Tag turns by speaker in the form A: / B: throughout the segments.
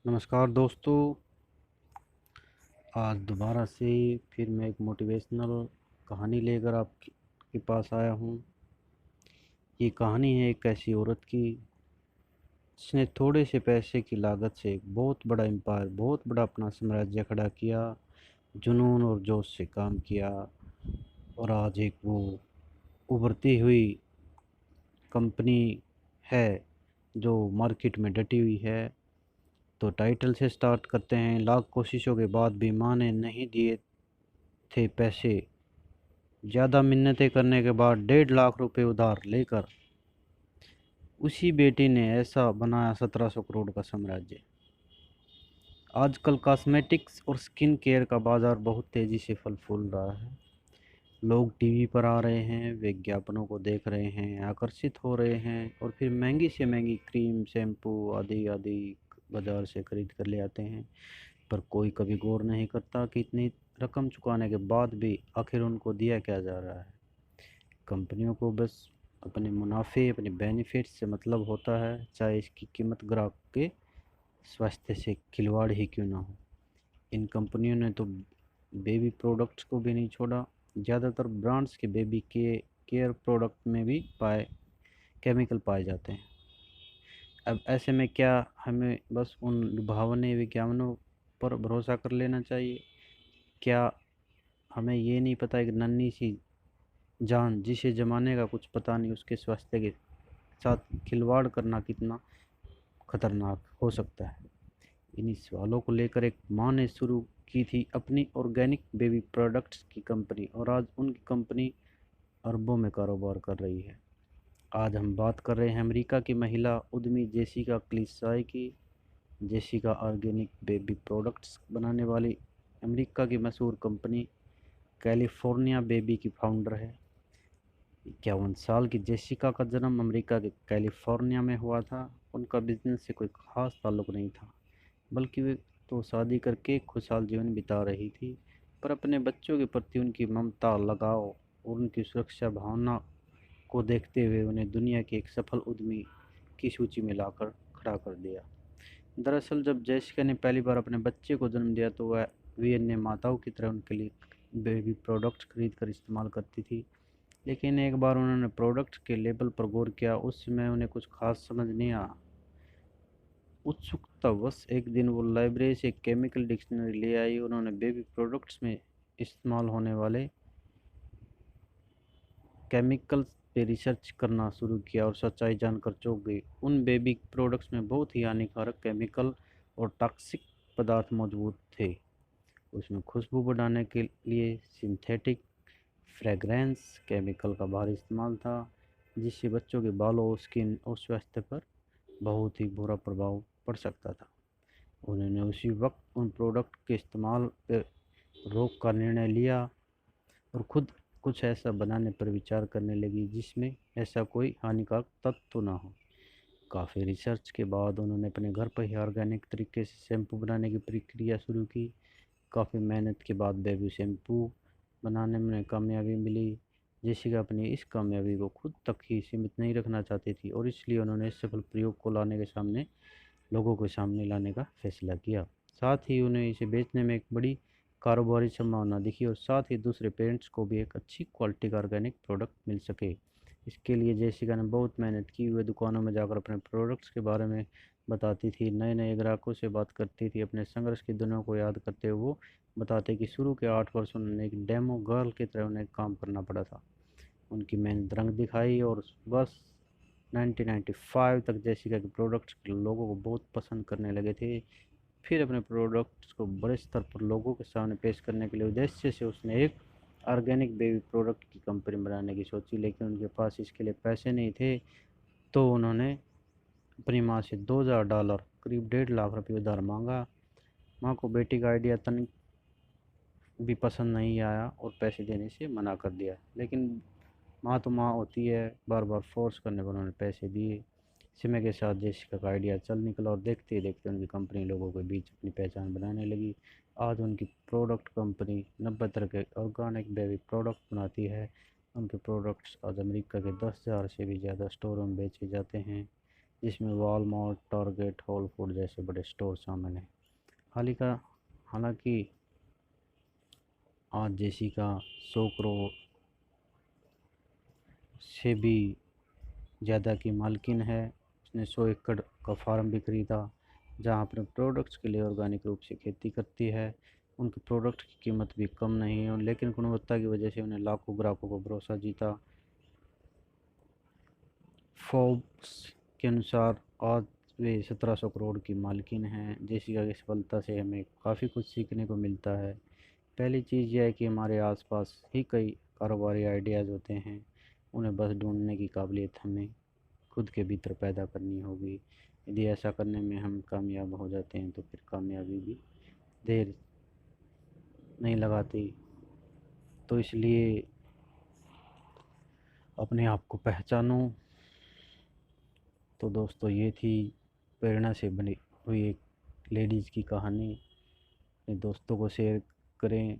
A: नमस्कार दोस्तों। आज दोबारा से फिर मैं एक मोटिवेशनल कहानी लेकर आपके पास आया हूँ। ये कहानी है एक ऐसी औरत की जिसने थोड़े से पैसे की लागत से एक बहुत बड़ा एम्पायर, बहुत बड़ा अपना साम्राज्य खड़ा किया, जुनून और जोश से काम किया और आज एक वो उभरती हुई कंपनी है जो मार्केट में डटी हुई है। तो टाइटल से स्टार्ट करते हैं। लाख कोशिशों के बाद भी माँ ने नहीं दिए थे पैसे। ज़्यादा मिन्नतें करने के बाद 1.5 लाख रुपए उधार लेकर उसी बेटी ने ऐसा बनाया 1700 करोड़ का साम्राज्य। आजकल कॉस्मेटिक्स और स्किन केयर का बाजार बहुत तेज़ी से फल फूल रहा है। लोग टीवी पर आ रहे हैं, विज्ञापनों को देख रहे हैं, आकर्षित हो रहे हैं और फिर महंगी से महंगी क्रीम, शैम्पू आदि आदि बाज़ार से खरीद कर ले आते हैं। पर कोई कभी गौर नहीं करता कि इतनी रकम चुकाने के बाद भी आखिर उनको दिया क्या जा रहा है। कंपनियों को बस अपने मुनाफे, अपने बेनिफिट से मतलब होता है, चाहे इसकी कीमत ग्राहक के स्वास्थ्य से खिलवाड़ ही क्यों ना हो। इन कंपनियों ने तो बेबी प्रोडक्ट्स को भी नहीं छोड़ा। ज़्यादातर ब्रांड्स के बेबी के केयर प्रोडक्ट में भी केमिकल पाए जाते हैं। अब ऐसे में क्या हमें बस उन लुभावने विज्ञापनों पर भरोसा कर लेना चाहिए? क्या हमें ये नहीं पता एक नन्ही सी जान, जिसे ज़माने का कुछ पता नहीं, उसके स्वास्थ्य के साथ खिलवाड़ करना कितना खतरनाक हो सकता है? इन्हीं सवालों को लेकर एक माँ ने शुरू की थी अपनी ऑर्गेनिक बेबी प्रोडक्ट्स की कंपनी और आज उनकी कंपनी अरबों में कारोबार कर रही है। आज हम बात कर रहे हैं अमेरिका की महिला उद्यमी जेसिका क्लिसाई की। जेसिका ऑर्गेनिक बेबी प्रोडक्ट्स बनाने वाली अमेरिका की मशहूर कंपनी कैलिफोर्निया बेबी की फाउंडर है। 51 साल की जेसिका का जन्म अमेरिका के कैलिफोर्निया में हुआ था। उनका बिजनेस से कोई खास ताल्लुक नहीं था, बल्कि वे तो शादी करके खुशहाल जीवन बिता रही थी। पर अपने बच्चों के प्रति उनकी ममता, लगाव और उनकी सुरक्षा भावना को देखते हुए उन्हें दुनिया की एक सफल उद्यमी की सूची में लाकर खड़ा कर दिया। दरअसल जब जेसिका ने पहली बार अपने बच्चे को जन्म दिया तो वह भी अन्य माताओं की तरह उनके लिए बेबी प्रोडक्ट्स खरीद कर इस्तेमाल करती थी। लेकिन एक बार उन्होंने प्रोडक्ट के लेबल पर गौर किया। उस समय उन्हें कुछ खास समझ नहीं आया। उत्सुकतावश एक दिन वो लाइब्रेरी से एक केमिकल डिक्शनरी ले आई। उन्होंने बेबी प्रोडक्ट्स में इस्तेमाल होने वाले केमिकल्स पे रिसर्च करना शुरू किया और सच्चाई जानकर चौंक गई। उन बेबी प्रोडक्ट्स में बहुत ही हानिकारक केमिकल और टॉक्सिक पदार्थ मौजूद थे। उसमें खुशबू बढ़ाने के लिए सिंथेटिक फ्रेगरेंस केमिकल का भारी इस्तेमाल था, जिससे बच्चों के बालों, स्किन और स्वास्थ्य पर बहुत ही बुरा प्रभाव पड़ सकता था। उन्होंने उसी वक्त उन प्रोडक्ट के इस्तेमाल पर रोक का निर्णय लिया और खुद कुछ ऐसा बनाने पर विचार करने लगी जिसमें ऐसा कोई हानिकारक तत्व ना हो। काफ़ी रिसर्च के बाद उन्होंने अपने घर पर ही ऑर्गेनिक तरीके से शैम्पू बनाने की प्रक्रिया शुरू की। काफ़ी मेहनत के बाद बेबी शैम्पू बनाने में कामयाबी मिली। जेसिका अपनी इस कामयाबी को खुद तक ही सीमित नहीं रखना चाहती थी और इसलिए उन्होंने इस सफल प्रयोग को लोगों के सामने लाने का फैसला किया। साथ ही उन्हें इसे बेचने में एक बड़ी कारोबारी संभावना दिखी और साथ ही दूसरे पेरेंट्स को भी एक अच्छी क्वालिटी का ऑर्गेनिक प्रोडक्ट मिल सके। इसके लिए जेसिका ने बहुत मेहनत की। हुए दुकानों में जाकर अपने प्रोडक्ट्स के बारे में बताती थी, नए नए ग्राहकों से बात करती थी। अपने संघर्ष की दिनों को याद करते हुए वो बताते कि शुरू के 8 वर्ष उन्होंने एक डेमो गर्ल की तरह उन्हें काम करना पड़ा था। उनकी मेहनत रंग दिखाई और वर्ष 1995 तक जेसिका के प्रोडक्ट्स लोगों को बहुत पसंद करने लगे थे। फिर अपने प्रोडक्ट्स को बड़े स्तर पर लोगों के सामने पेश करने के लिए उद्देश्य से उसने एक ऑर्गेनिक बेबी प्रोडक्ट की कंपनी बनाने की सोची, लेकिन उनके पास इसके लिए पैसे नहीं थे। तो उन्होंने अपनी माँ से $2000, करीब 1.5 लाख रुपये उधार मांगा। माँ को बेटी का आइडिया तनिक भी पसंद नहीं आया और पैसे देने से मना कर दिया, लेकिन माँ तो माँ होती है, बार बार फोर्स करने पर उन्होंने पैसे दिए। समय के साथ जेसिका का आइडिया चल निकला और देखते ही देखते उनकी कंपनी लोगों के बीच अपनी पहचान बनाने लगी। आज उनकी प्रोडक्ट कंपनी 90 तरह के ऑर्गेनिक बेबी प्रोडक्ट बनाती है। उनके प्रोडक्ट्स आज अमेरिका के 10,000 से भी ज़्यादा स्टोरों में बेचे जाते हैं। जिसमें वॉलमार्ट, टारगेट, होल फूड जैसे बड़े स्टोर शामिल हैं। हालांकि आज जेसी का 100 करोड़ से भी ज़्यादा की मालकिन है। उसने 100 एकड़ का फार्म भी खरीदा, जहां अपने प्रोडक्ट्स के लिए ऑर्गेनिक रूप से खेती करती है। उनके प्रोडक्ट की कीमत भी कम नहीं है, लेकिन गुणवत्ता की वजह से उन्हें लाखों ग्राहकों को भरोसा जीता। फोर्ब्स के अनुसार आज वे 1700 करोड़ की मालकिन हैं। जेसिका की सफलता से हमें काफ़ी कुछ सीखने को मिलता है। पहली चीज़ यह है कि हमारे आसपास ही कई कारोबारी आइडियाज़ होते हैं, उन्हें बस ढूंढने की काबिलियत हमें खुद के भीतर पैदा करनी होगी। यदि ऐसा करने में हम कामयाब हो जाते हैं तो फिर कामयाबी भी देर नहीं लगाती। तो इसलिए अपने आप को पहचानो। तो दोस्तों, ये थी प्रेरणा से बनी हुई एक लेडीज़ की कहानी। अपने दोस्तों को शेयर करें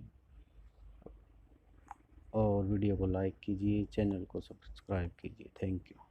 A: और वीडियो को लाइक कीजिए, चैनल को सब्सक्राइब कीजिए। Thank you.